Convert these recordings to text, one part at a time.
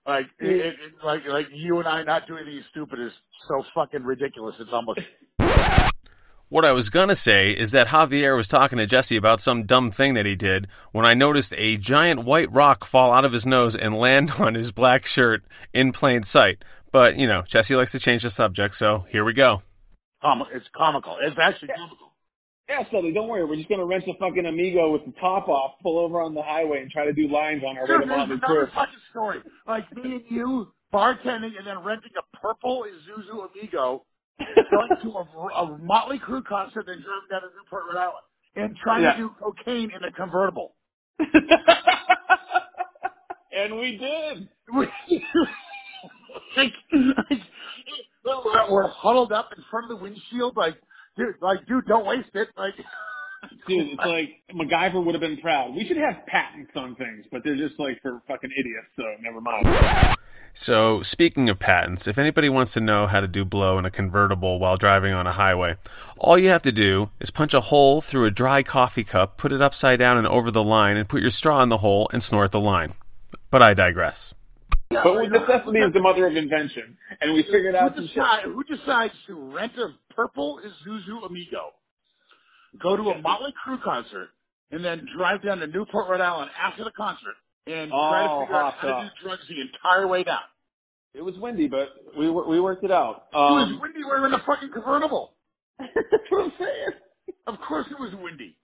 Like you and I not doing anything stupid is so fucking ridiculous. It's almost. What I was gonna say is that Javier was talking to Jesse about some dumb thing that he did when I noticed a giant white rock fall out of his nose and land on his black shirt in plain sight. But, Jesse likes to change the subject, so here we go. It's comical. It's actually comical. Yeah, Sully, don't worry. We're just going to rent a fucking Amigo with the top off, pull over on the highway, and try to do lines on our way to Motley Crue. Another fucking story. Like me and you bartending and then renting a purple Isuzu Amigo, going to a Motley Crue concert, then driving down to Newport, Rhode Island, and trying to do cocaine in a convertible. And we did. We're huddled up in front of the windshield, dude, don't waste it. Dude, it's like MacGyver would have been proud. We should have patents on things, but they're just for fucking idiots, so never mind. So, speaking of patents, if anybody wants to know how to do blow in a convertible while driving on a highway, all you have to do is punch a hole through a dry coffee cup, put it upside down and over the line, and put your straw in the hole and snort the line. But I digress. But necessity is the mother of invention, and we figured out who decides to rent a purple Isuzu Amigo, go to a Motley Crue concert, and then drive down to Newport, Rhode Island after the concert and try to figure out how to do drugs the entire way down? It was windy, but we worked it out. It was windy. We were in a fucking convertible. That's what I'm saying. Of course it was windy.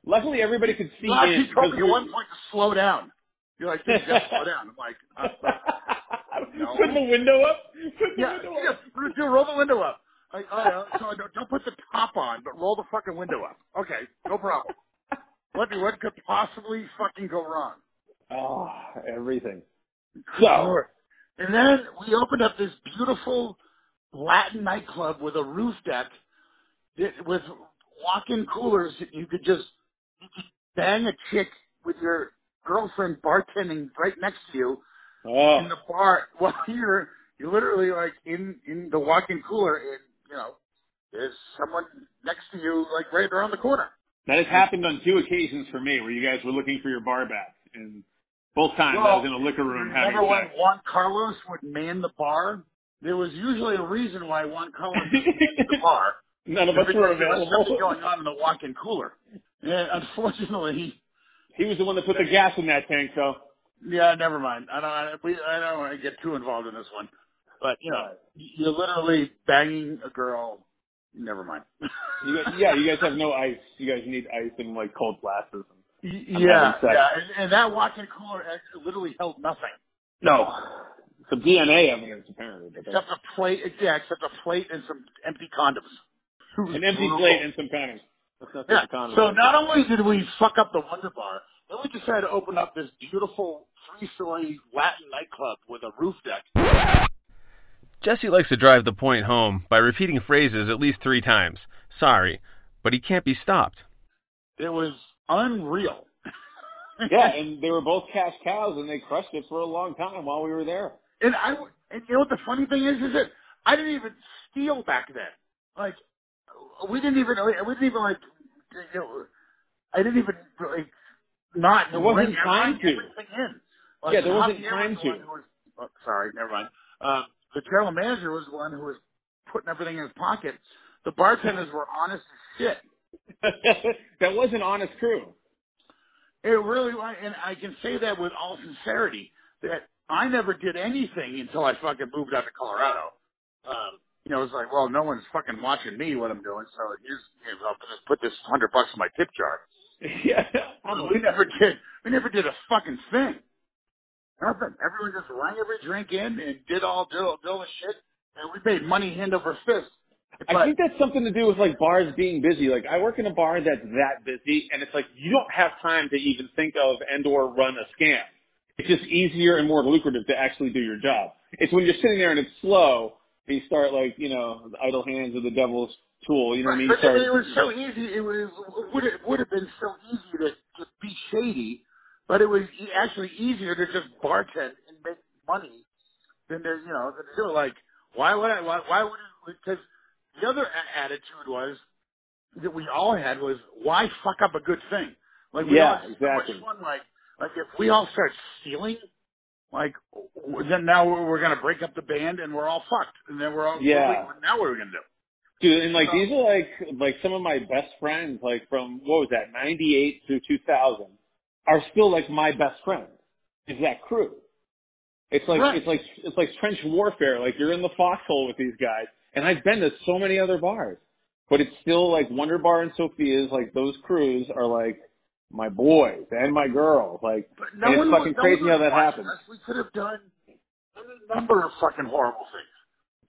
Luckily, everybody could see in. He told me at one point to slow down. You're like, dude, just slow down. I'm like, no. Put the window up? Roll the window up. So don't put the top on, but roll the fucking window up. Okay, no problem. What could possibly fucking go wrong? Oh, everything. So, and then we opened up this beautiful Latin nightclub with a roof deck with walk-in coolers. You could bang a chick with your girlfriend bartending right next to you in the bar while you're literally in the walk-in cooler and there's someone next to you right around the corner. That has happened on 2 occasions for me where you guys were looking for your bar bats, and both times I was in a liquor room having sex. Remember when Juan Carlos would man the bar? There was usually a reason why Juan Carlos manned the bar. None of us were available. There was something going on in the walk-in cooler. And unfortunately, he was the one that put the gas in that tank, so. Yeah, never mind. I don't want to get too involved in this one. But, you're literally banging a girl. Never mind. You guys have no ice. You guys need ice and, cold glasses. And that walk-in cooler literally held nothing. No. Some DNA evidence, apparently. Except a plate and some empty condoms. An empty plate and some condoms. So not only did we fuck up the Wonder Bar, then we decided to open up this beautiful 3-story Latin nightclub with a roof deck. Jesse likes to drive the point home by repeating phrases at least 3 times. Sorry, but he can't be stopped. It was unreal. Yeah, and they were both cash cows, and they crushed it for a long time while we were there. And you know what the funny thing is that I didn't even steal back then. I didn't even not. There wasn't time to. Everything in. There wasn't time to. Sorry, never mind. The general manager was the one who was putting everything in his pocket. The bartenders were honest as shit. That was an honest crew. It really was, and I can say that with all sincerity, that I never did anything until I fucking moved out to Colorado. It was like, well, no one's fucking watching me what I'm doing, so I'll just put this $100 in my tip jar. Yeah. We never did a fucking thing. Nothing. Everyone just rang every drink in and did all the shit, and we made money hand over fist. I think that's something to do with bars being busy. I work in a bar that's that busy, and it's you don't have time to even think of and/or run a scam. It's just easier and more lucrative to actually do your job. It's when you're sitting there and it's slow, and you start the idle hands of the devil's tool. You know what I mean? But it was so easy. It would have been so easy to be shady. But it was actually easier to just bartend and make money than to do why would because the other attitude was that we all had was why fuck up a good thing? We all had so much fun Like, if we all start stealing, like, then now we're going to break up the band and we're all fucked. And then we're all, now what are we going to do? Dude, and like, these are like some of my best friends, like from, what was that, 98 through 2000, are still like my best friends. Is that crew. It's like, it's like trench warfare. Like, you're in the foxhole with these guys. And I've been to so many other bars. But it's still like Wonder Bar and Sophia's, like those crews are like my boys and my girls. Like, and it's fucking crazy how that happens. We could have done any number of fucking horrible things.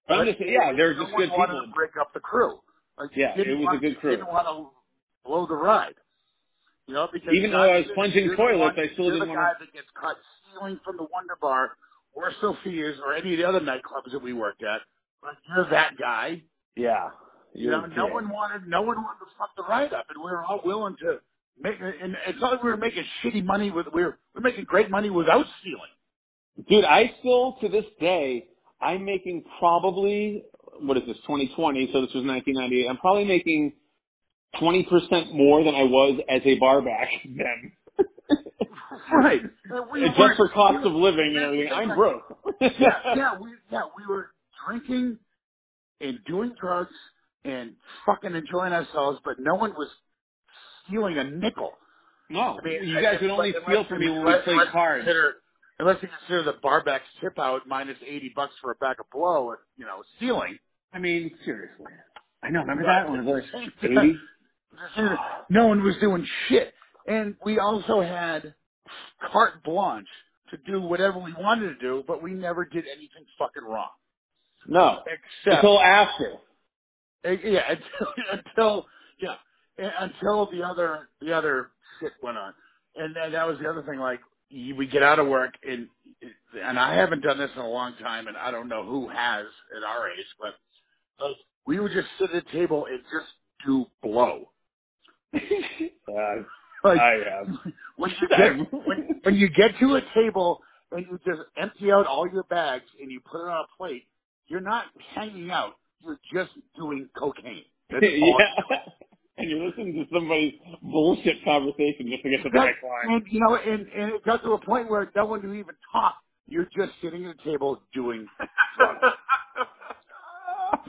But they're just good people. Wanted to break up the crew. Like, it was a good crew. Didn't want to blow the ride. You know, because even though I was plunging toilets, I still didn't want to. You're the guy that gets caught stealing from the Wonder Bar or Sophia's or any of the other nightclubs that we worked at. Like, you're that guy. Yeah. You know, no one wanted to fuck the ride up, and we were all willing to make. And it's not like we were making shitty money we're making great money without stealing. Dude, I still to this day I'm making probably, what is this, 2020? So this was 1998. I'm probably making 20% more than I was as a barback then. Right. Just for cost of living and everything. I'm broke. We were drinking and doing drugs and fucking enjoying ourselves, but no one was stealing a nickel. No, I mean, you guys would only steal from me when we played cards. Unless you consider the barback's tip out minus $80 for a bag of blow, stealing. I mean, seriously. I know, remember that one? It was like 80? No one was doing shit. And we also had carte blanche to do whatever we wanted to do, but we never did anything fucking wrong. No. Until after. Until the other shit went on. And that was the other thing, like, we get out of work, and I haven't done this in a long time, and I don't know who has at our age, but we would just sit at a table and just do blow. I have. When you get to a table and you just empty out all your bags and you put it on a plate, you're not hanging out. You're just doing cocaine. That's all. And you're listening to somebody's bullshit conversation just to get to the next line. And it got to a point where no one would even talk. You're just sitting at a table doing drugs.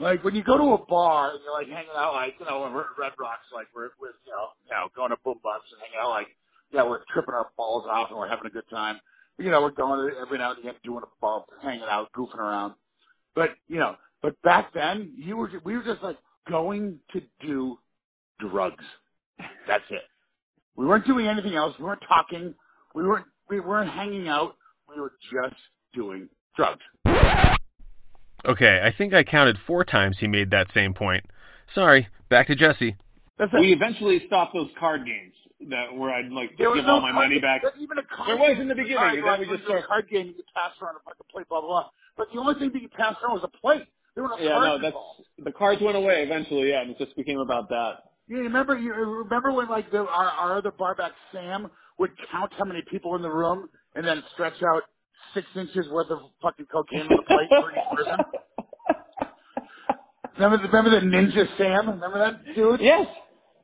Like, when you go to a bar and you're, like, hanging out, like, Red Rocks, like, we're going to Boombox and hanging out, like, we're tripping our balls off and we're having a good time. We're going every now and again doing a bump, hanging out, goofing around. But back then, we were just, like, going to do drugs. That's it. We weren't doing anything else. We weren't talking. We weren't hanging out. We were just doing drugs. Okay, I think I counted 4 times he made that same point. Sorry, back to Jesse. We eventually stopped those card games where I'd give all my money back. Even a card there was in the beginning. Then we just started a card game. You could pass around a fucking plate, blah blah blah. But the only thing that you passed around was a plate. There were no cards involved. The cards went away eventually. Yeah, and it just became about that. You remember when our other barback Sam would count how many people in the room and then stretch out 6 inches worth of fucking cocaine on the plate for each person? Remember the Ninja Sam? Remember that dude? Yes.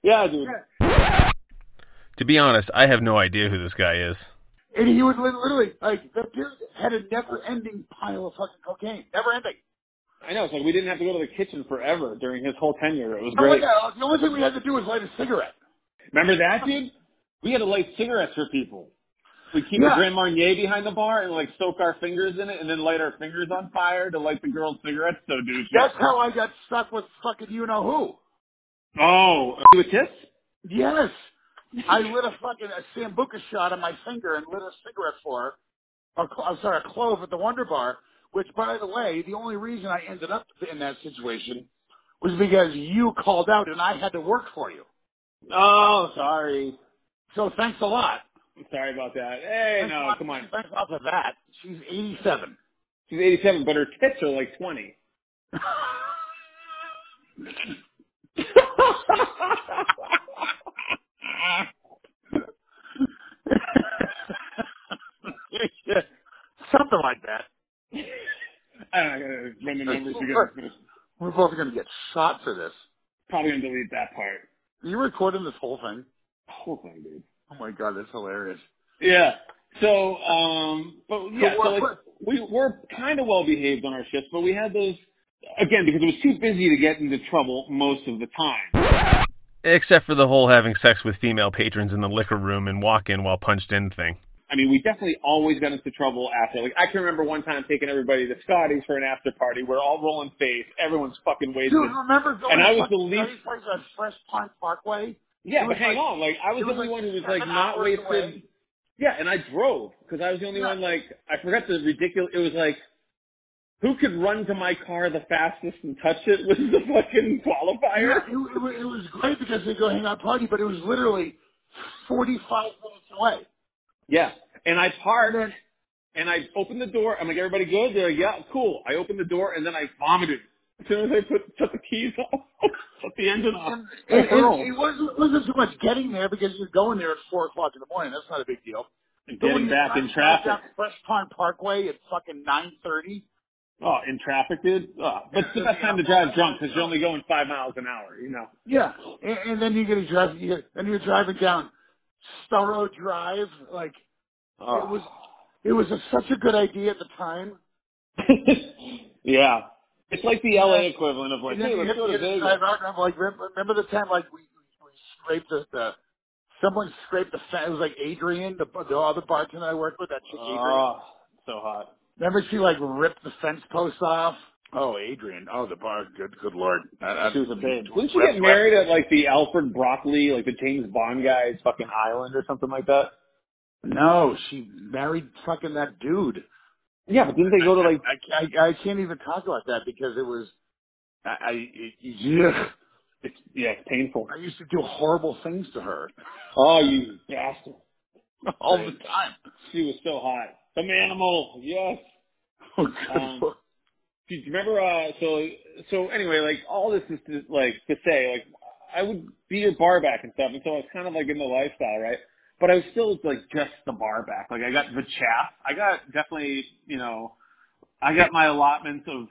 Yeah, dude. Yeah. To be honest, I have no idea who this guy is. And he would literally, the dude had a never-ending pile of fucking cocaine. Never-ending. I know. It's like we didn't have to go to the kitchen forever during his whole tenure. It was great. great. The only thing we had to do was light a cigarette. Remember that, dude? We had to light cigarettes for people. We'd keep a Grand Marnier behind the bar and soak our fingers in it and then light our fingers on fire to light the girls' cigarettes. So, dude. That's how I got stuck with fucking you-know-who. Oh, you with this? Yes. I lit a Sambuca shot on my finger and lit a cigarette for her. A clove at the Wonder Bar, which, by the way, the only reason I ended up in that situation was because you called out and I had to work for you. Oh, sorry. So thanks a lot. Sorry about that. Hey, thanks come on. Thanks off of that. She's 87. She's 87, but her tits are like 20. Something like that. I don't know. Run the numbers together. We're both going to get shot for this. Probably going to delete that part. Are you recording this whole thing? The whole thing, dude. Oh my god, that's hilarious. Yeah. So, but yeah, so like we were kind of well behaved on our shifts, but we had those again because it was too busy to get into trouble most of the time. Except for the whole having sex with female patrons in the liquor room and walk-in while punched in thing. I mean, we definitely always got into trouble after. Like, I can remember one time taking everybody to Scotty's for an after party. We're all rolling face. Everyone's fucking wasted. Dude, remember going and I was to the least. place on Fresh Pond Parkway? Yeah, but hang on. Like, I was the only one who was, like, not wasted. Away. Yeah, and I drove because I was the only one, like, I forgot the ridiculous. It was like, who could run to my car the fastest and touch it was the fucking qualifier. Yeah, it was great because they go hang out party, but it was literally 45 minutes away. Yeah, and I parked, and I opened the door. I'm like, everybody good? They're like, yeah, cool. I opened the door, and then I vomited. As soon as I shut the keys off, shut the engine off. It wasn't so much getting there because you're going there at 4 o'clock in the morning. That's not a big deal. Getting back in traffic. Fresh Pond Parkway at fucking 9:30. Oh, in traffic, dude? Oh, but it's the best time to drive drunk because you're only going 5 miles an hour, you know? Yeah, and then you're going to drive, and you're driving down Storrow Drive. Like, it was such a good idea at the time. Yeah. It's like the LA equivalent of like, hey, let's go to Vegas. I'm like, remember the time, like, we scraped someone scraped the fence. It was like Adrian, the other bartender I worked with, that chick Adrian. Oh, so hot. Remember she, like, ripped the fence posts off? Oh, Adrian. Oh, the bar. Good Lord. She was a babe. Didn't she get married at, like, the Alfred Broccoli, like the James Bond guy's fucking island or something like that? No, she married fucking that dude. Yeah, but didn't they go to, like... I can't even talk about that because it was... It's painful. I used to do horrible things to her. Oh, you bastard. All the time. She was so hot. The Manimal, yes. Oh, good do you remember, so anyway, like, all this is to say, like, I would be your bar back and stuff, and so I was kind of, like, in the lifestyle, right? But I was still, like, just the bar back. Like, I got the chaff. I got definitely, you know, I got my allotments of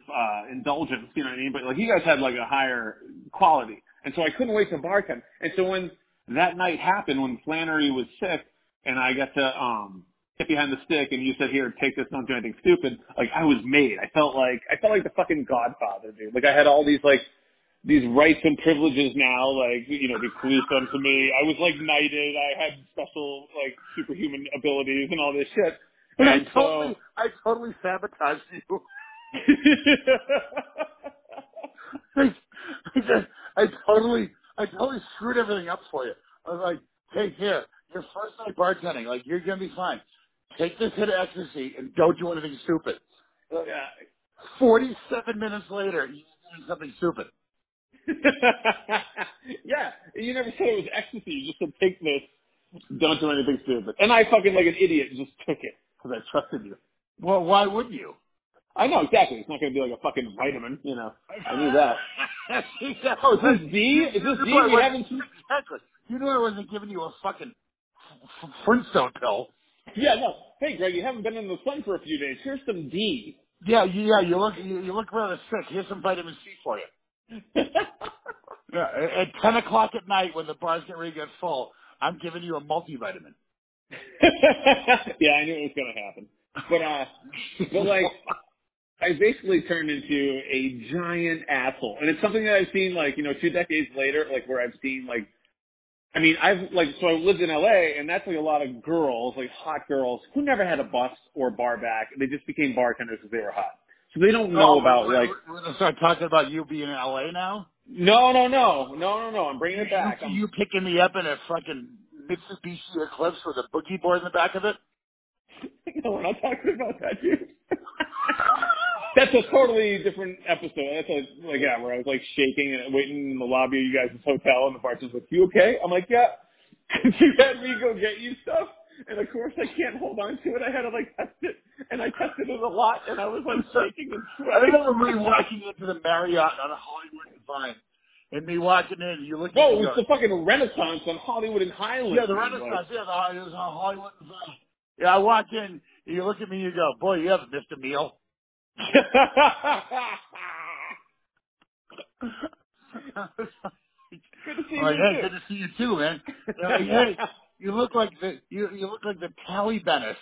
indulgence, you know what I mean? But, like, you guys had, like, a higher quality. And so I couldn't wait to bartend. And so when that night happened, when Flannery was sick, and I got to get behind the stick, and you said, here, take this, don't do anything stupid, like, I was made. I felt like the fucking Godfather, dude. Like, I had all these, like, these rights and privileges now, like, you know, bequeathed unto me. I was, like, knighted. I had special, like, superhuman abilities and all this shit. And I totally sabotaged you. I totally screwed everything up for you. I was like, hey, here, your first night bartending, like, you're going to be fine. Take this hit of ecstasy and don't do anything stupid. 47 minutes later, you're doing something stupid. Yeah, you never said it was ecstasy. You just said, take this, don't do anything stupid. And I fucking, like an idiot, just took it because I trusted you. Well, why wouldn't you? I know, exactly. It's not going to be like a fucking vitamin, you know. I knew that. Oh, is this D? Is this D? You haven't... Exactly. You knew I wasn't giving you a fucking Flintstone pill. Yeah, no. Hey, Greg, you haven't been in the sun for a few days. Here's some D. Yeah, you look rather sick. Here's some vitamin C for you. Yeah, at 10 o'clock at night when the bars get ready to get full, I'm giving you a multivitamin. Yeah, I knew it was going to happen. But like, I basically turned into a giant asshole. And it's something that I've seen, like, you know, 2 decades later, like, where I've seen, like, I mean, so I lived in LA, and that's like a lot of girls, like hot girls, who never had a bus or bar back. They just became bartenders because they were hot. So they don't know about, like... We're going to start talking about you being in LA now? No. I'm bringing it back. You picking me up in a fucking Mitsubishi Eclipse with a boogie board in the back of it? No, we're not talking about that, dude. That's a totally different episode. That's where I was like shaking and waiting in the lobby of you guys' hotel, and the bartender's like, "You okay?" I'm like, "Yeah." She had me go get you stuff, and of course I can't hold on to it. I had to like test it, and I tested it a lot, and I was like shaking and sweating. I remember me walking into the Marriott on Hollywood and Vine, and me walking in, you look. No, it was the fucking Renaissance on Hollywood and Highland. Yeah, the Renaissance. Yeah, it was on Hollywood and Vine. Yeah, I walk in, you look at me, and you go, "Boy, you haven't missed a meal." Good to see you. Hey, good to see you too, man. Hey, You look like the Talibanis.